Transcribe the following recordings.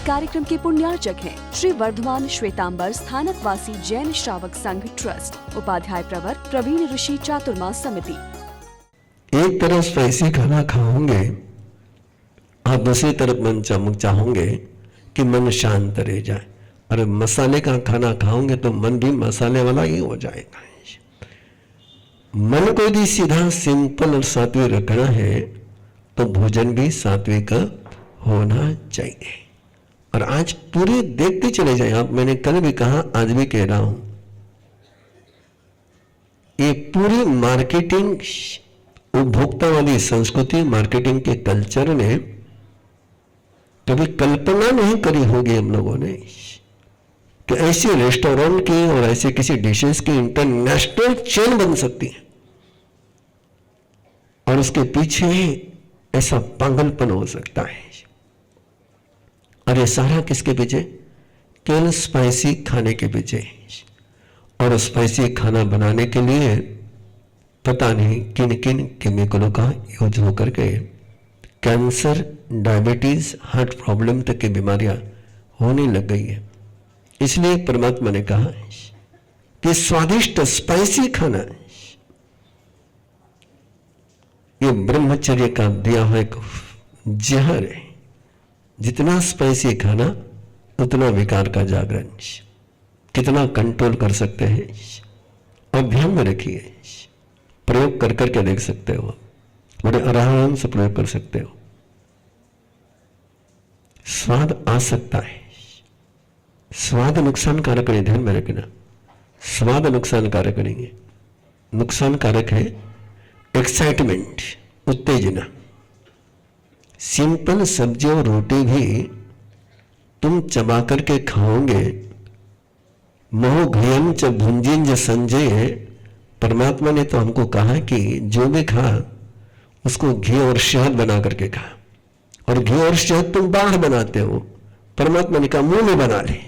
कार्यक्रम के पुण्यार्चक हैं श्री वर्धमान श्वेतांबर स्थानक वासी जैन श्रावक संघ ट्रस्ट, उपाध्याय प्रवर प्रवीण ऋषि चातुर्मास समिति। एक तरफ स्पाइसी खाना खाओगे और दूसरी तरफ मन चाहोगे कि मन शांत रह जाए, और मसाले का खाना खाओगे तो मन भी मसाले वाला ही हो जाएगा। मन को यदि सीधा सिंपल और सात्विक रखना है तो भोजन भी सात्विक होना चाहिए। और आज पूरे देखते चले जाए आप, मैंने कल भी कहा आज भी कह रहा हूं, ये पूरी मार्केटिंग उपभोक्तावादी संस्कृति, मार्केटिंग के कल्चर ने कभी कल्पना नहीं करी होगी हम लोगों ने कि ऐसे रेस्टोरेंट की और ऐसे किसी डिशेस की इंटरनेशनल चेन बन सकती है, और उसके पीछे ऐसा पागलपन हो सकता है। और ये सारा किसके पीछे? केवल स्पाइसी खाने के पीछे। और स्पाइसी खाना बनाने के लिए पता नहीं किन किन केमिकलों का यूज होकर के कैंसर, डायबिटीज, हार्ट प्रॉब्लम तक की बीमारियां होने लग गई है। इसलिए परमात्मा ने कहा कि स्वादिष्ट स्पाइसी खाना ये ब्रह्मचर्य का दिया हुआ एक जहर है। जितना स्पाइसी खाना उतना विकार का जागरण। कितना कंट्रोल कर सकते हैं और ध्यान में रखिए, प्रयोग कर करके देख सकते हो, बड़े आराम से प्रयोग कर सकते हो। स्वाद आ सकता है, स्वाद नुकसानकारक नहीं, ध्यान में रखना। स्वाद नुकसानकारक नहीं है, नुकसानकारक है एक्साइटमेंट, उत्तेजना। सिंपल सब्जी और रोटी भी तुम चबा करके खाओगे, मोह घयम च भुंजिन ज संजय। परमात्मा ने तो हमको कहा कि जो भी खा उसको घी और शहद बना करके खा, और घी और शहद तुम बाहर बनाते हो, परमात्मा ने कहा मुंह में बना ले।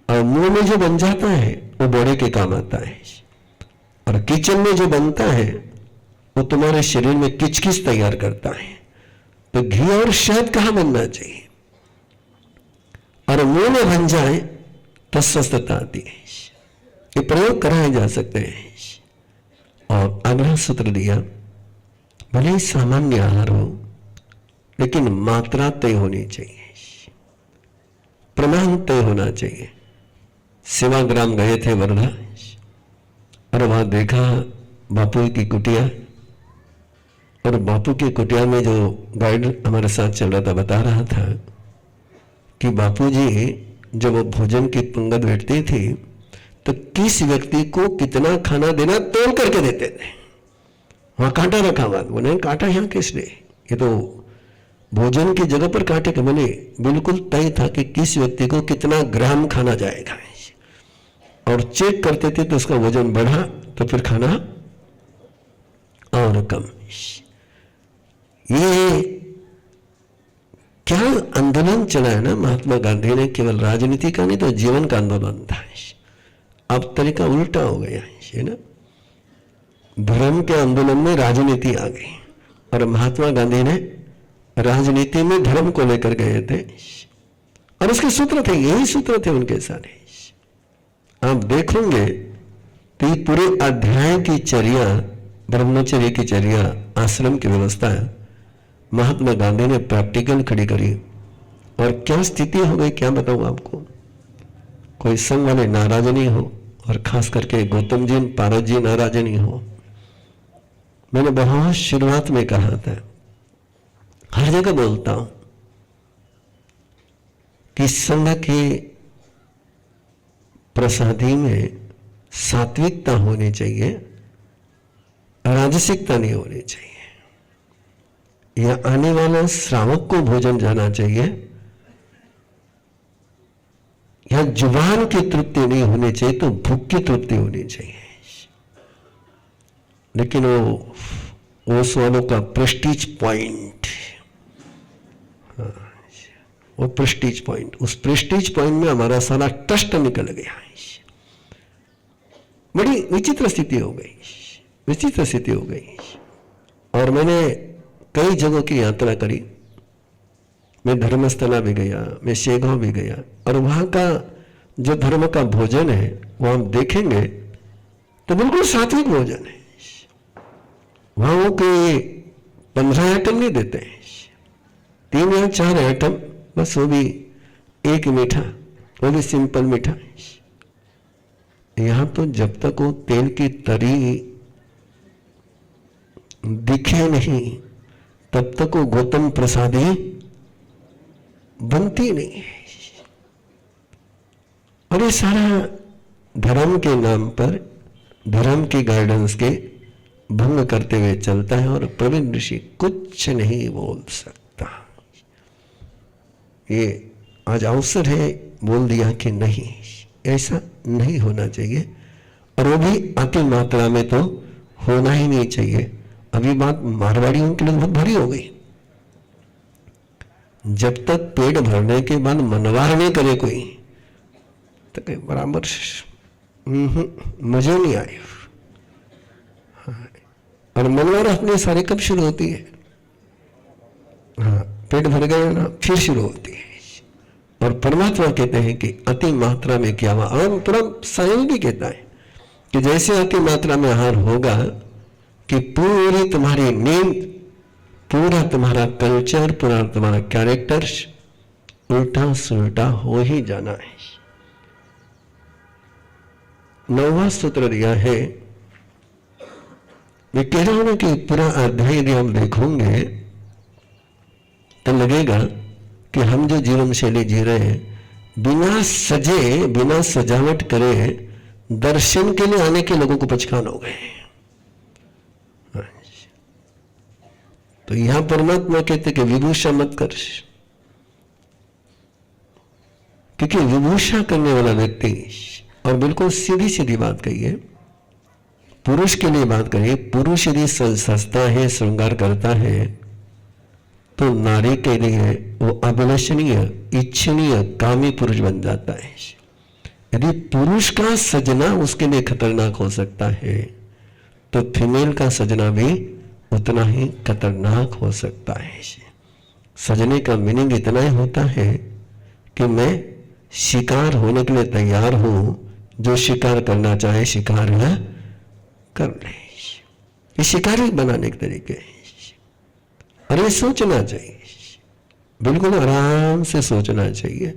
और मुंह में जो बन जाता है वो बड़े के काम आता है, और किचन में जो बनता है वो तुम्हारे शरीर में किचकिच तैयार करता है। तो घी और शहद कहां बनना चाहिए? और मुंह में बन जाए तो स्वस्थता आती है। ये प्रयोग कराए जा सकते हैं। और अगला सूत्र दिया, भले ही सामान्य आहार हो लेकिन मात्रा तय होनी चाहिए, प्रमाण तय होना चाहिए। सेवाग्राम गए थे वर्धा, और वहां देखा बापू की कुटिया, और बापू की कुटिया में जो गाइड हमारे साथ चल रहा था बता रहा था कि बापूजी जब वो भोजन की पंगत बैठती थी तो किस व्यक्ति को कितना खाना देना तोल करके देते थे। वहां कांटा रखा हुआ, उन्हें कांटा यहां किस लिए? ये तो भोजन की जगह पर कांटे के बने, बिल्कुल तय था कि किस व्यक्ति को कितना ग्राम खाना जाएगा। और चेक करते थे तो उसका वजन बढ़ा तो फिर खाना और कम। ये क्या आंदोलन चला है ना महात्मा गांधी ने, केवल राजनीति का नहीं तो जीवन का आंदोलन था। अब तरीका उल्टा हो गया है ना, धर्म के आंदोलन में राजनीति आ गई, और महात्मा गांधी ने राजनीति में धर्म को लेकर गए थे, और उसके सूत्र थे, यही सूत्र थे उनके सारे। आप देखोगे तो ये पूरे अध्याय की चर्या, ब्रह्मचर्य की चर्या, आश्रम की व्यवस्था महात्मा गांधी ने प्रैक्टिकल खड़ी करी। और क्या स्थिति हो गई क्या बताऊं आपको। कोई संघ वाले नाराज नहीं हो, और खास करके गौतम जी, पारस जी नाराज नहीं हो। मैंने बहुत शुरुआत में कहा था, हर जगह बोलता हूं कि संघ के प्रसादी में सात्विकता होनी चाहिए, राजसिकता नहीं होनी चाहिए। या आने वाला श्रावक को भोजन जाना चाहिए, या जुबान की तृप्ति नहीं होनी चाहिए तो भूख की तृप्ति होनी चाहिए। लेकिन वो वालों का प्रेस्टीज पॉइंट, वो प्रेस्टीज पॉइंट, उस प्रेस्टीज पॉइंट में हमारा सारा कष्ट निकल गया। बड़ी विचित्र स्थिति हो गई, विचित्र स्थिति हो गई। और मैंने कई जगहों की यात्रा करी, मैं धर्मस्थला भी गया, मैं शेगांव भी गया, और वहाँ का जो धर्म का भोजन है वो हम देखेंगे तो बिल्कुल सात्विक भोजन है। वहाँ वो कोई 15 आइटम नहीं देते हैं, 3 या 4 आइटम बस, वो भी एक मीठा, वो भी सिंपल मीठा। यहाँ तो जब तक वो तेल की तरी दिखे नहीं तब तक वो गौतम प्रसादी बनती नहीं है। और ये सारा धर्म के नाम पर, धर्म की गाइडेंस के भंग करते हुए चलता है, और प्रवीण ऋषि कुछ नहीं बोल सकता। ये आज अवसर है, बोल दिया कि नहीं, ऐसा नहीं होना चाहिए, और वो भी अति मात्रा में तो होना ही नहीं चाहिए। अभी बात मारवाड़ियों के लिए बहुत भारी हो गई। जब तक पेट भरने के बाद मनवार नहीं करे कोई तो कहीं बराबर मजे नहीं आए। हाँ, और मनवार अपने सारे कब शुरू होती है? हाँ, पेट भर गया ना, फिर शुरू होती है। और परमात्मा कहते हैं कि अति मात्रा में क्या हुआ, और पूरा साइंस भी कहता है कि जैसे अति मात्रा में आहार होगा कि पूरी तुम्हारी नींद, पूरा तुम्हारा कल्चर, पूरा तुम्हारा कैरेक्टर उल्टा सुलटा हो ही जाना है। 9वां सूत्र दिया है, मैं कह रहा हूं कि पूरा अध्याय यदि हम देखोगे तो लगेगा कि हम जो जीवन शैली जी रहे हैं, बिना सजे, बिना सजावट करे दर्शन के लिए आने के लोगों को पहचान हो गए। तो यहां परमात्मा कहते कि विभूषा मत कर, क्योंकि विभूषा करने वाला व्यक्ति, और बिल्कुल सीधी सीधी बात कही है, पुरुष के लिए बात करिए, पुरुष यदि सजता है, श्रृंगार करता है, तो नारी के लिए वो अभिलषणीय, इच्छनीय, कामी पुरुष बन जाता है। यदि पुरुष का सजना उसके लिए खतरनाक हो सकता है, तो फीमेल का सजना भी उतना ही खतरनाक हो सकता है। सजने का मीनिंग इतना ही होता है कि मैं शिकार होने के लिए तैयार हूं, जो शिकार करना चाहे शिकार न कर ले। ये शिकारी बनाने के तरीके हैं। और ये सोचना चाहिए, बिल्कुल आराम से सोचना चाहिए।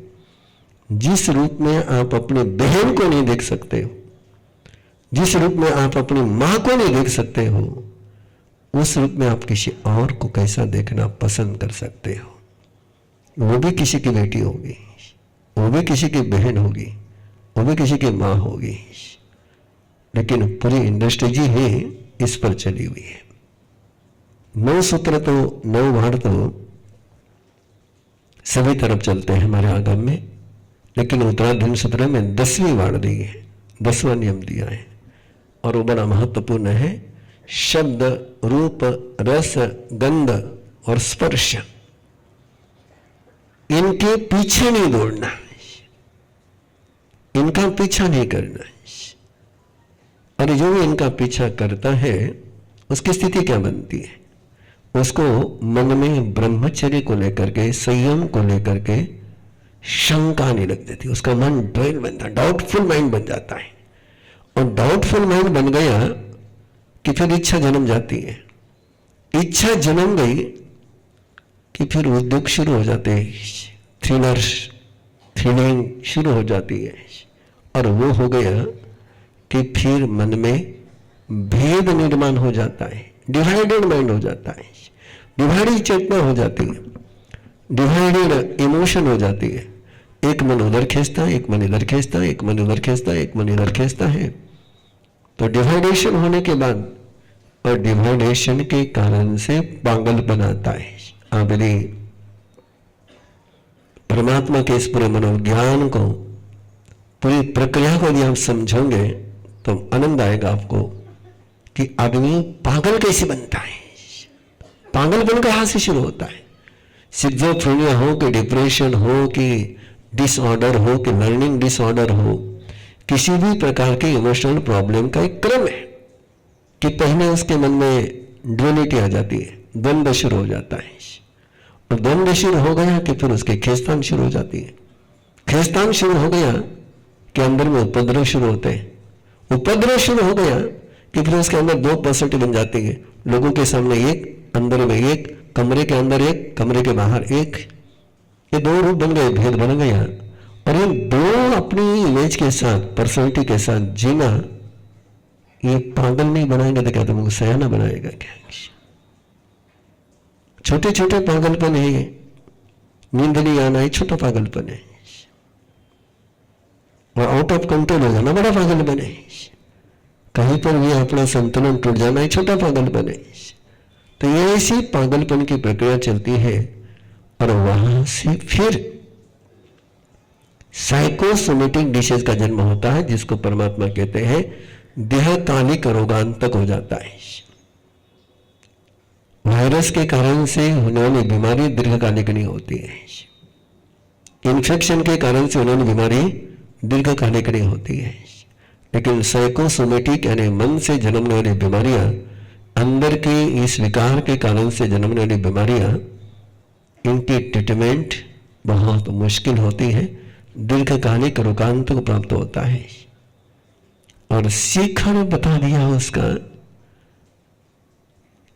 जिस रूप में आप अपने बहन को नहीं देख सकते हो, जिस रूप में आप अपनी मां को नहीं देख सकते हो, उस रूप में आप किसी और को कैसा देखना पसंद कर सकते हो। वो भी किसी की बेटी होगी, वो भी किसी की बहन होगी, वो भी किसी की मां होगी, लेकिन पूरी इंडस्ट्री जी ही इस पर चली हुई है। 9 सूत्र तो, 9 वाण तो सभी तरफ चलते हैं हमारे आगम में, लेकिन उत्तराधीन सूत्र में 10वीं वाण दी है, 10वां नियम दिया है, और वो बड़ा महत्वपूर्ण है। शब्द, रूप, रस, गंध और स्पर्श, इनके पीछे नहीं दौड़ना, इनका पीछा नहीं करना। और जो भी इनका पीछा करता है उसकी स्थिति क्या बनती है? उसको मन में ब्रह्मचर्य को लेकर के, संयम को लेकर के शंका नहीं लग देती, उसका मन ड्रेन बनता, डाउटफुल माइंड बन जाता है। और डाउटफुल माइंड बन गया कि फिर इच्छा जन्म जाती है, इच्छा जन्म गई कि फिर उद्योग शुरू हो जाते हैं, थ्रिलिंग शुरू हो जाती है। और वो हो गया कि फिर मन में भेद निर्माण हो जाता है, डिवाइडेड माइंड हो जाता है, डिवाइडेड चेतना हो जाती है, डिवाइडेड इमोशन हो जाती है। एक मन उधर खींचता है, एक मन इधर खींचता है, एक मन उधर खींचता है, एक मन इधर खींचता है। तो डिवाइडेशन होने के बाद, और डिवाइडेशन के कारण से पागल बनाता है। आप यदि परमात्मा के इस पूरे मनोज्ञान को, पूरी प्रक्रिया को यदि आप समझोगे तो आनंद आएगा आपको कि आदमी पागल कैसे बनता है। पागलपन कहां से शुरू होता है? सिजोफ्रेनिया हो कि डिप्रेशन हो कि डिसऑर्डर हो कि लर्निंग डिसऑर्डर हो, किसी भी प्रकार के इमोशनल प्रॉब्लम का एक क्रम है कि पहले उसके मन में ड्युअलिटी आ जाती है, द्वंद्व शुरू हो जाता है, और दंड शुरू हो गया कि फिर उसके खेचतान शुरू हो जाती है। खेचतान शुरू हो गया कि अंदर में उपद्रव शुरू होते हैं। उपद्रव शुरू हो गया कि फिर उसके अंदर 2% बन जाती है। लोगों के सामने एक, अंदर में एक, कमरे के अंदर एक, कमरे के बाहर एक। ये 2 रूप बन गए, भेद बन गया। और ये 2 अपनी इमेज के साथ, पर्सनैलिटी के साथ जीना, ये पागल नहीं बनाएगा तो क्या तुमको सयाना बनाएगा क्या? छोटे छोटे पागलपन है ये। नींद नहीं आना है छोटा पागलपन है, और आउट ऑफ कंट्रोल हो जाना बड़ा पागलपन है। कहीं पर भी अपना संतुलन टूट जाना है छोटा पागलपन है। तो ये ऐसी पागलपन की प्रक्रिया चलती है, और वहां से फिर साइकोसोमेटिक डिसीज का जन्म होता है, जिसको परमात्मा कहते हैं देहकालिक रोगांतक हो जाता है। वायरस के कारण से होने वाली बीमारी दीर्घकालिक नहीं होती है। इन्फेक्शन के कारण से होने वाली बीमारी दीर्घकालिक नहीं होती है। लेकिन साइकोसोमेटिक यानी मन से जन्मने वाली बीमारियां, अंदर के इस विकार के कारण से जन्मने वाली बीमारियां, इनकी ट्रीटमेंट बहुत मुश्किल होती है, दीर्घकालिक रोगांत को प्राप्त होता है। और शिखर बता दिया उसका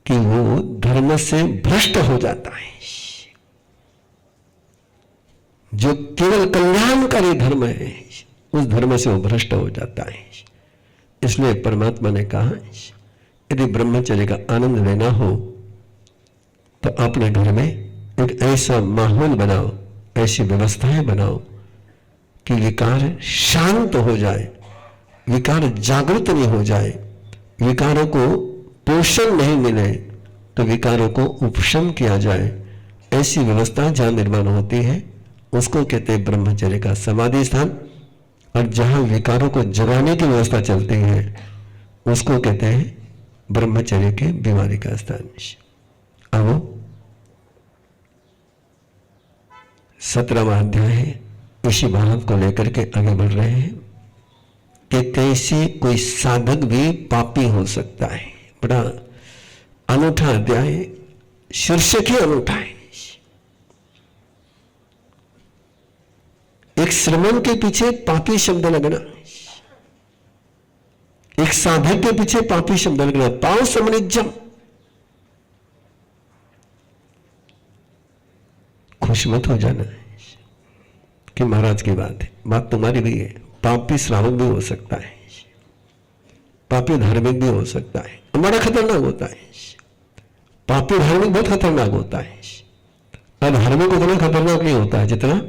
कि वो धर्म से भ्रष्ट हो जाता है। जो केवल कल्याणकारी धर्म है, उस धर्म से वो भ्रष्ट हो जाता है। इसलिए परमात्मा ने कहा, यदि ब्रह्मचर्य का आनंद लेना हो तो अपने घर में एक ऐसा माहौल बनाओ, ऐसी व्यवस्थाएं बनाओ कि विकार शांत हो जाए, विकार जागृत नहीं हो जाए, विकारों को पोषण नहीं मिले तो विकारों को उपशम किया जाए। ऐसी व्यवस्था जहां निर्माण होती है उसको कहते हैं ब्रह्मचर्य का समाधि स्थान। और जहां विकारों को जगाने की व्यवस्था चलती है उसको कहते हैं ब्रह्मचर्य के बीमारी का स्थान। अब 17वां अध्याय है, इसी भाव को लेकर के आगे बढ़ रहे हैं कि कैसे कोई साधक भी पापी हो सकता है। बड़ा अनूठा अध्याय, शीर्षक ही अनूठा है। एक श्रमण के पीछे पापी शब्द लगना, एक साधक के पीछे पापी शब्द लगना, पाव समनिज्जम। खुश मत हो जाना कि महाराज की बात है, बात तुम्हारी भी है। पापी श्रावक भी हो सकता है, पापी धार्मिक भी हो सकता है, बड़ा खतरनाक होता है। पापी धार्मिक बहुत खतरनाक होता है, और धार्मिक उतना खतरनाक नहीं होता है जितना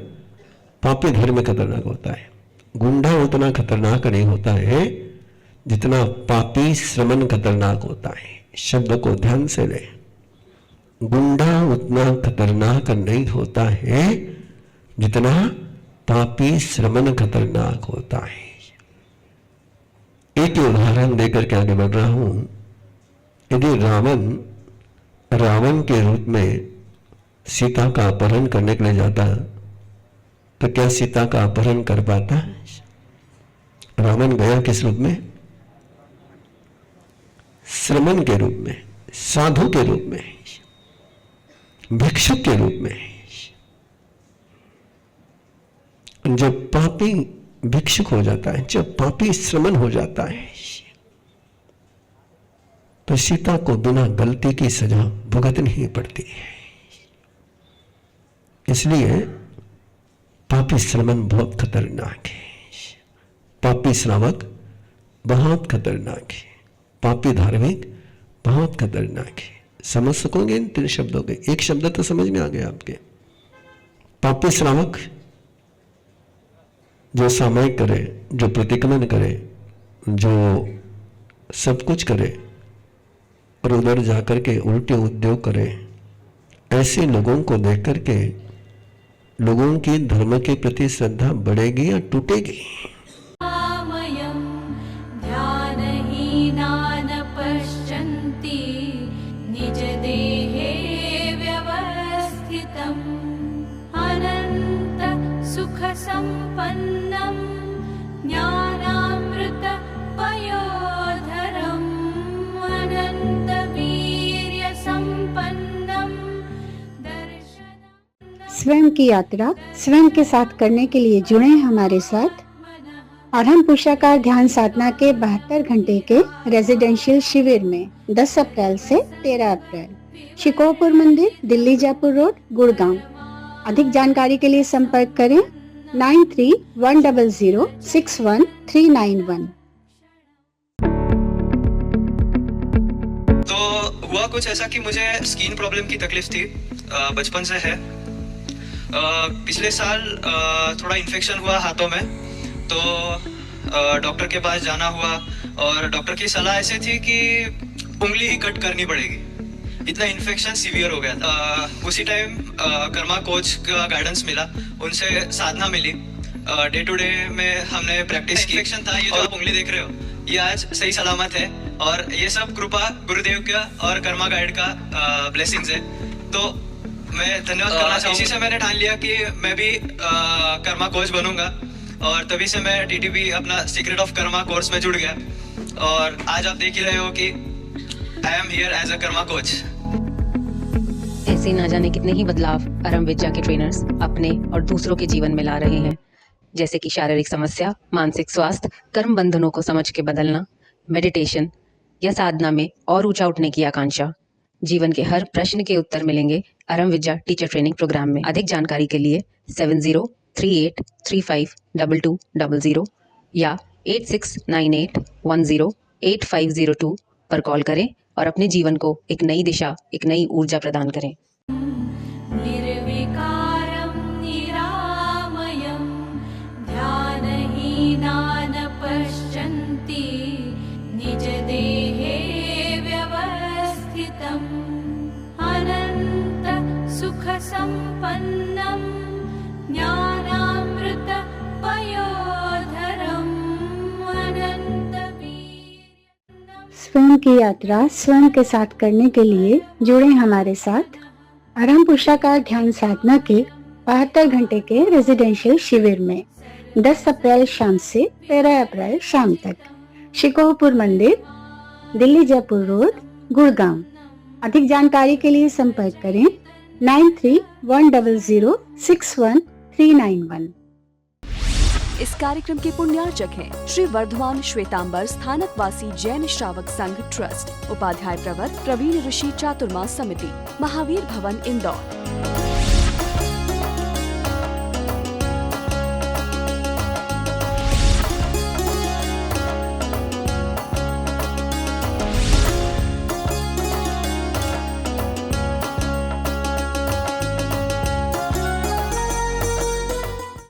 पापी धार्मिक खतरनाक होता है। गुंडा उतना खतरनाक नहीं होता है जितना पापी श्रमण खतरनाक होता है। शब्द को ध्यान से ले, गुंडा उतना खतरनाक नहीं होता है जितना पापी श्रमण खतरनाक होता है। एक उदाहरण देकर के आगे बढ़ रहा हूं। यदि रावण के रूप में सीता का अपहरण करने के लिए जाता तो क्या सीता का अपहरण कर पाता? रावण गया किस रूप में? श्रमण के रूप में, साधु के रूप में, भिक्षुक के रूप में। जब पापी भिक्षुक हो जाता है, जब पापी श्रमण हो जाता है, तो सीता को बिना गलती की सजा भुगतनी ही पड़ती है। इसलिए पापी श्रमण बहुत खतरनाक है, पापी श्रावक बहुत खतरनाक है, पापी धार्मिक बहुत खतरनाक है। समझ सकोगे इन 3 शब्दों के? एक शब्द तो समझ में आ गया आपके। पापी श्रावक जो सामयिक करे, जो प्रतिक्रमण करे, जो सब कुछ करे और उधर जाकर के उल्टे उद्योग करे, ऐसे लोगों को देख करके लोगों की धर्म के प्रति श्रद्धा बढ़ेगी या टूटेगी? निज देहे व्यवस्थितम् अनंत सुख संपन्नम ज्ञानामृत पयोधरम अनंत वीर्य संपन्नम दर्शन। स्वयं की यात्रा स्वयं के साथ करने के लिए जुड़े हमारे साथ अरहम पुरुषाकार ध्यान साधना के 72 घंटे के रेजिडेंशियल शिविर में 10 अप्रैल से 13 अप्रैल शिकोहपुर मंदिर, दिल्ली जयपुर रोड, गुड़गांव। अधिक जानकारी के लिए संपर्क करें 9310061391। तो हुआ कुछ ऐसा कि मुझे स्किन प्रॉब्लम की तकलीफ थी, बचपन से है। पिछले साल थोड़ा इन्फेक्शन हुआ हाथों में, तो डॉक्टर के पास जाना हुआ और डॉक्टर की सलाह ऐसी थी कि उंगली ही कट करनी पड़ेगी, इतना इन्फेक्शन सीवियर हो गया था। उसी टाइम कर्मा कोच का गाइडेंस मिला, उनसे साधना मिली। डे टू डे में हमने प्रैक्टिस की। इन्फेक्शन था, ये जो आप उंगली देख रहे हो ये आज सही सलामत है, और ये सब कृपा गुरुदेव का और कर्मा गाइड का ब्लेसिंग्स है। तो मैं धन्यवाद करना चाहूँगा। इसी से मैंने ठान लिया कि मैं भी कर्मा कोच बनूंगा, और तभी से मैं टीटीपी अपना सीक्रेट ऑफ कर्मा कोर्स में जुड़ गया, और आज आप देख ही रहे हो कि I am here as a karma coach. ऐसे ना जाने कितने ही बदलाव अरहम विद्या के ट्रेनर्स अपने और दूसरों के जीवन में ला रहे हैं, जैसे कि शारीरिक समस्या, मानसिक स्वास्थ्य, कर्म बंधनों को समझ के बदलना, मेडिटेशन या साधना में और ऊंचा उठने की आकांक्षा। जीवन के हर प्रश्न के उत्तर मिलेंगे अरहम विद्या टीचर ट्रेनिंग प्रोग्राम में। अधिक जानकारी के लिए 7038352200 या 8698108502 पर कॉल करें और अपने जीवन को एक नई दिशा, एक नई ऊर्जा प्रदान करें। निर्विकारं निरामयं ध्यानहीनान् पश्यन्ति निजदेहे व्यवस्थितम् अनन्त सुखसम्पन्नं ज्ञानामृत पयोधरम् अनन्तवीर्यम्। स्वयं की यात्रा स्वयं के साथ करने के लिए जुड़े हमारे साथ अरहम पुरुषाकार ध्यान साधना के 72 घंटे के रेजिडेंशियल शिविर में 10 अप्रैल शाम से 13 अप्रैल शाम तक शिकोहपुर मंदिर, दिल्ली जयपुर रोड, गुड़गांव। अधिक जानकारी के लिए संपर्क करें 9310061391। इस कार्यक्रम के पुण्यार्चक हैं श्री वर्धमान श्वेतांबर स्थानकवासी जैन श्रावक संघ ट्रस्ट, उपाध्याय प्रवर प्रवीण ऋषि चातुर्मास समिति, महावीर भवन, इंदौर।